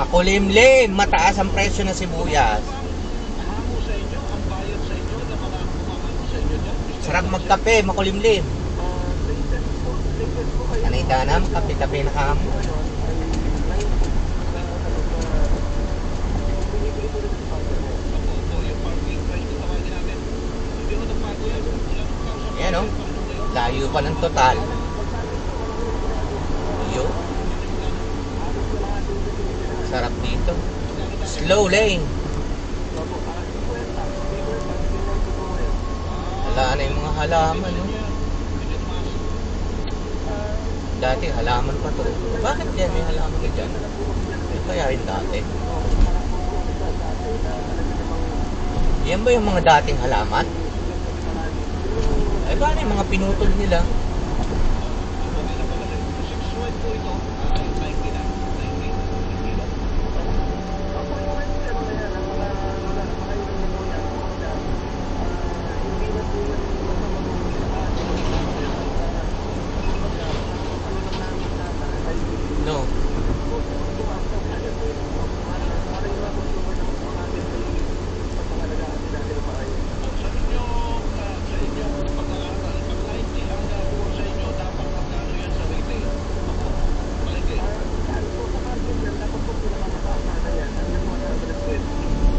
Makulimlim, mataas ang presyo ng sibuyas. Sarap magkape, makulimlim. Anay dana, kape-kape na kamo. Yan o, layo pa ng total. Yo. Sarap dito. Slow lane. Wala na yung mga halaman, no? Dati halaman pa to. Bakit yan may halaman ka dyan? May kaya rin dati. Yan ba yung mga dating halaman? Ay ba yung mga pinutol nila? No.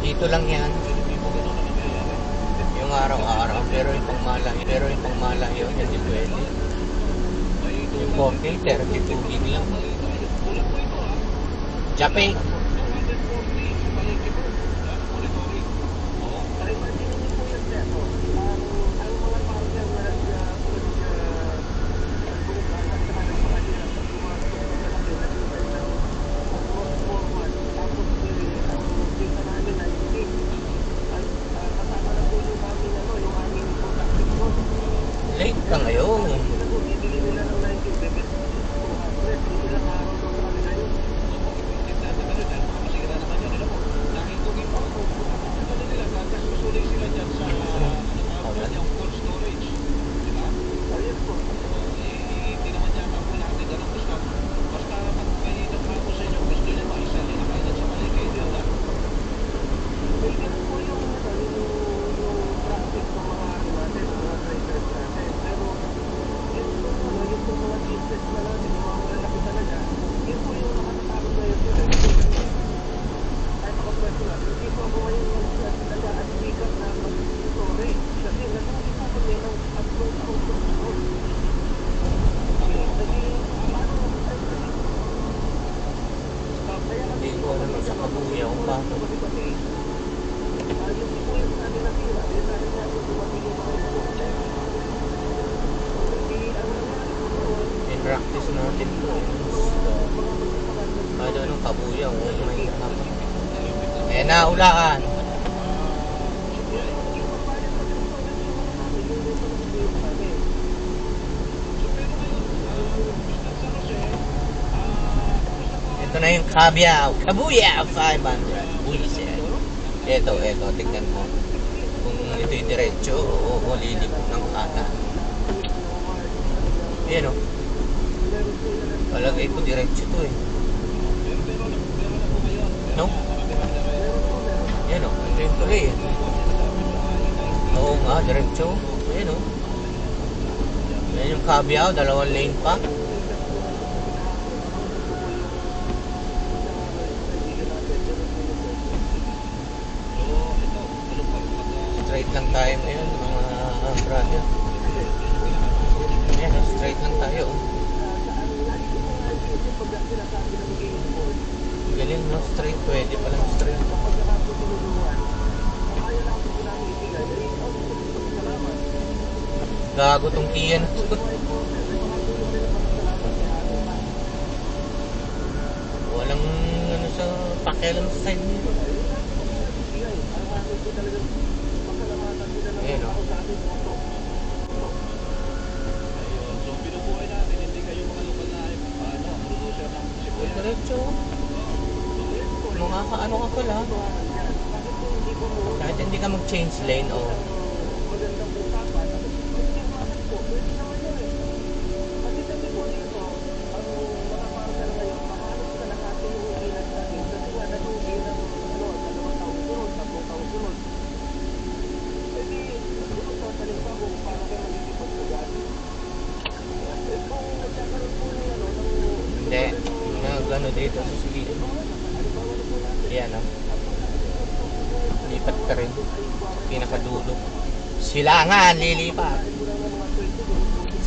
Dito lang yan. Yung araw-araw. Pero yung pangmalayo, hindi pwede. Yung 40, 32 gig lang. Jape. Late ka ngayon. Hindi ko alam sa kabuya kung paano. In-practice natin po. Ano nung kabuya kung may hapon. Eh na, ulaan. Ito na yung kabuya. Kabuya! 500. Buisit. Ito, tignan mo. Kung ito yung diretso o liliko ng kanan. Ayan o. Palagay ko diretso to eh. No? Ayan o. Ito yung tuloy eh. Oo nga, diretso. Ayan o. Ayan yung kabuya. Dalawang lane pa. Straight lang tayo ngayon mga brother. Ayan, straight lang tayo. Galing, no? Straight, pwede palang straight. Gago tong Kia na to. Walang ano sa pakialam sa side nito. Ayan o. Diretso. Mga kaano ka pala. Kahit hindi ka mag-change lane o. ano dito sa Sweden. Yan o. Lipat ka rin. Pinakadulo. Silangan, lilipat.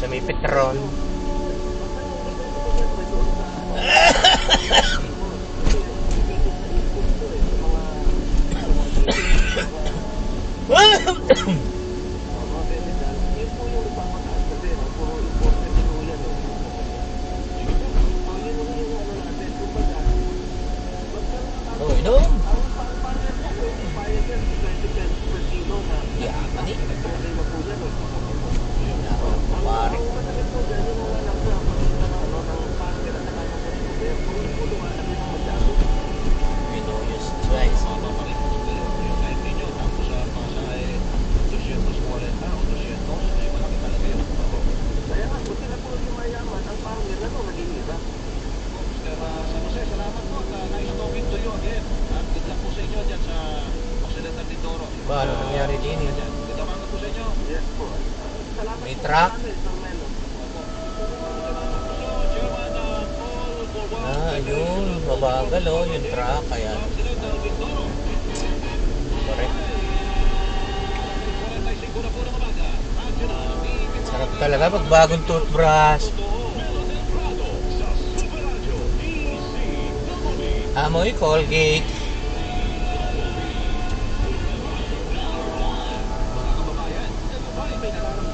Sa may Petron. Oh, inom. Yeah, mani. Pare. We know use twice. Ba, ano nangyari din eh? May truck? Ah, yun. Mabagal oh, yung truck. Kaya. Correct. Sarap talaga pag bagong toothbrush. Amoy Colgate.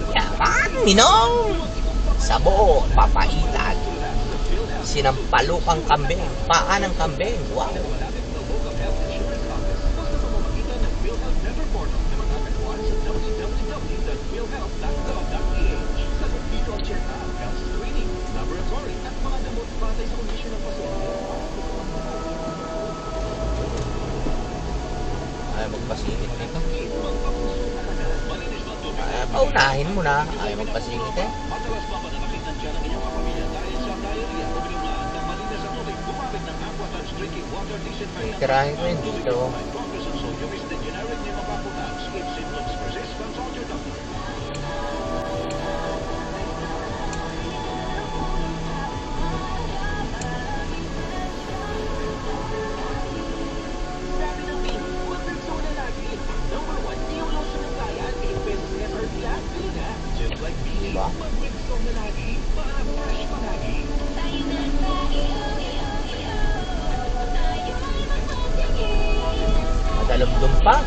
Yaman, minom. Sabo, papaitan. Sinampalukang kambing. Paa ng kambing. Wow. Ay, magpasingit nito. Ay, paunahin mo na. Ay, magpasingit eh. Tirahin ko yun dito. Diba? Madalumdum pa.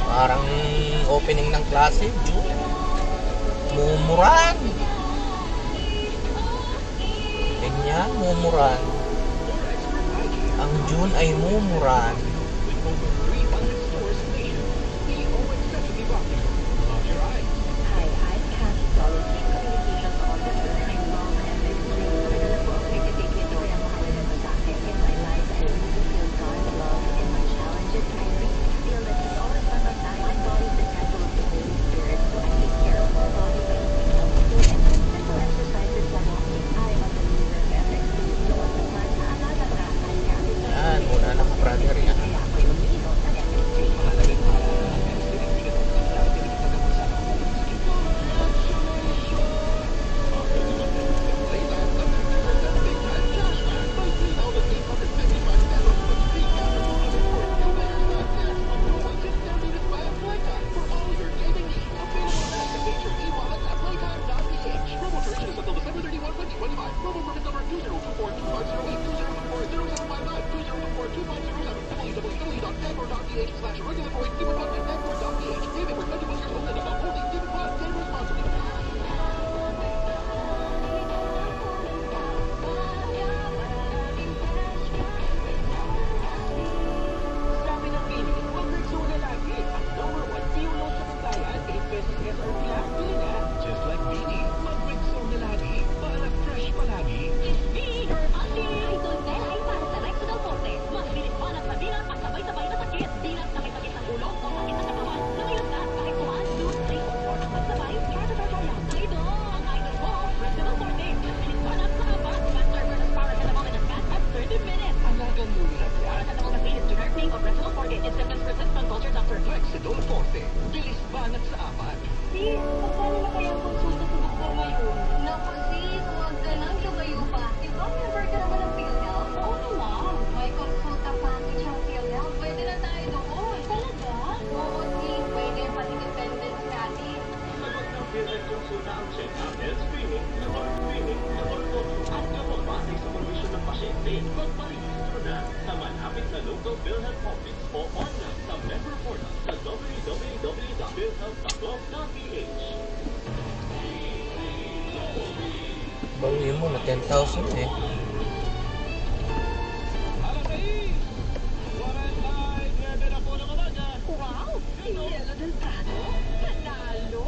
Parang opening ng klase, June. Mumuran. Ganyan, mumuran. Ang June ay mumuran. Yan, muna naka-brother yan. Bawiin mo na 10,000 eh. Wow! Si Yelo del Prado? Panalo!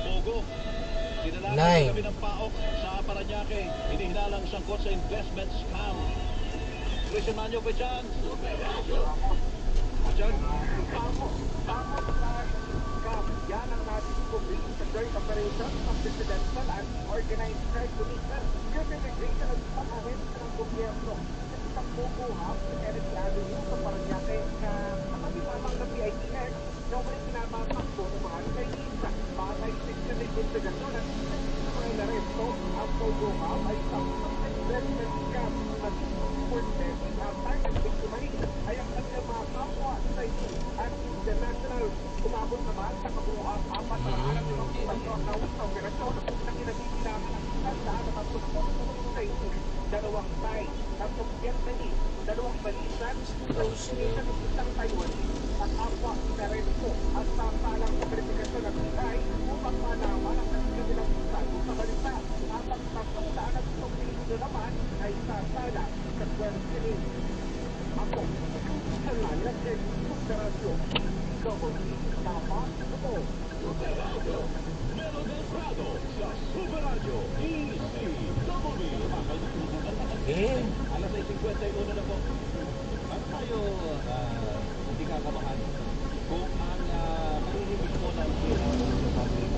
Bogo. Sinalatan Nine. kami ng paok sa Paranaque. Hinihinalang sangkot sa investment scam. Christian Manyo pa dyan. Dyan. Yan ang natin sa joint operation ng Presidential and Organized Crime Commission. Criminalization at pag-ahensya ng gobyerno sa isang bubuhap sa Eric Avenue sa Paranaque na nakapipamang na PITX na walang pinapapakbo ng mga Chinese. Batay sa investigasyon at mga inaresto, ang bubuhap ay isang investment scam na support setting ang target victimized ay ang kanilang mga kapwa sa at international. Umabot naman sa kabuuan 4 na alam ng pagkakawin sa operasyon na kinagiginaman ng 130 dalawang Thai, 3 Vietnamese, 2 balisan, Indonesian at isang Taiwanese at kapwa inaresto at sasalang sa verifikasyon ng PI upang malaman ang kanilang estado sa balita. At ang 300 Pilipino naman ay sasala sa questioning. Ako, sa lalat ng Federasyon, Tama ito. Melo del Prado sa Super Radio. Easy. Double Eh, Alas 6:51 na po. Ba't tayo hindi kakabahan? Kung ang maninibig mo ng sira ng public,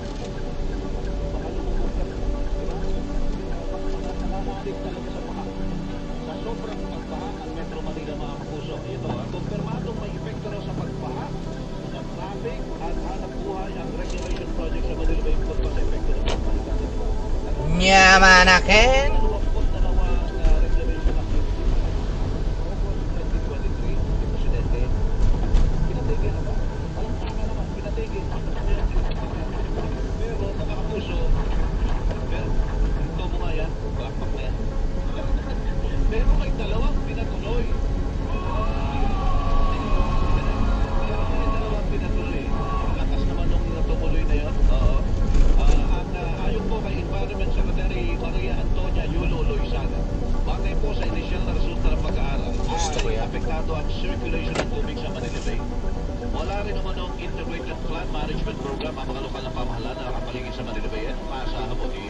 baka lumubog ka. Diba? Nananalig talaga sa baha. Sa sobrang pagbaha ng Metro Manila mga kapuso. Ito, kumpirmadong may epekto raw sa pagbaha ng traffic at hanap buhay ang reclamation project sa Manila Bay Port sa epekto ng pagbaha. nyamanakin. 22 reclamation activity. August 2023, si Presidente, pinatigil naman. Walang tama naman, pinatigil. Pero mga kapuso, ito mo nga yan, bakpak na yan. Pero may dalawang pinatuloy. Lakas naman nung natumuloy na yun. Oo. Ayon po kay Environment Secretary Maria Antonia Yulo Loizana, bagay po sa inisyal na resulta ng pag-aaral, Gusto ko ay yan. apektado ang circulation ng tubig sa Manila Bay. Wala rin naman ng Integrated Flood Management Program ang mga lokal na pamahalaan na nakapaligid sa Manila Bay. Ano maasahan mo dito?